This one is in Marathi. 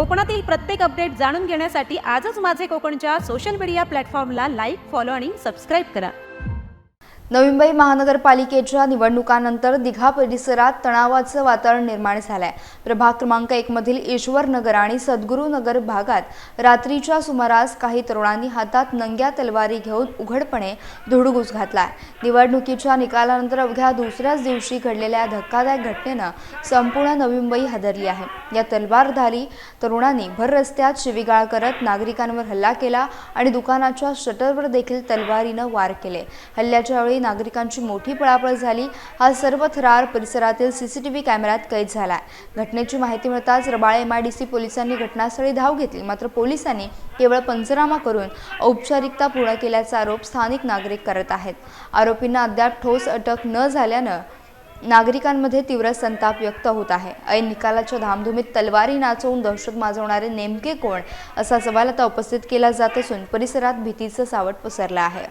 कोकणातील प्रत्येक अपडेट जाणून घेण्यासाठी आजच माझे कोकणच्या सोशल मीडिया प्लॅटफॉर्मला लाईक, फॉलो आणि सबस्क्राईब करा। नवी मुंबई महानगरपालिकेच्या निवडणुकांनंतर दिघा परिसरात तणावाचं वातावरण निर्माण झालंय। प्रभाग क्रमांक 1 मधील ईश्वर नगर आणि सद्गुरू नगर भागात रात्रीच्या सुमारास काही तरुणांनी हातात नंग्या तलवारी घेऊन उघडपणे धुडगूस घातलाय। निवडणुकीच्या निकालानंतर अवघ्या दुसऱ्याच दिवशी घडलेल्या धक्कादायक घटनेनं संपूर्ण नवी मुंबई हादरली आहे। या तलवारधारी तरुणांनी भर रस्त्यात शिवीगाळ करत नागरिकांवर हल्ला केला आणि दुकानाच्या शटरवर देखील तलवारीनं वार केले। हल्ल्याच्या वेळी नागरिकांची मोठी पळापळ झाली। हा सर्व थरार परिसरातील सीसीटीव्ही कॅमेऱ्यात कैद झालाय। घटनेची माहिती मिळताच रबाळे MIDC पोलिसांनी घटनास्थळी धाव घेतली, मात्र पोलिसांनी केवळ पंचनामा करून औपचारिकता पूर्ण केल्याचा आरोप स्थानिक नागरिक करत आहेत। आरोपींना अद्याप ठोस अटक न झाल्यानं नागरिकांमध्ये तीव्र संताप व्यक्त होत आहे। ऐन निकालाच्या धामधुमीत तलवारी नाचवून दहशत माजवणारे नेमके कोण असा सवाल आता उपस्थित केला जात असून परिसरात भीतीचं सावट पसरलं आहे।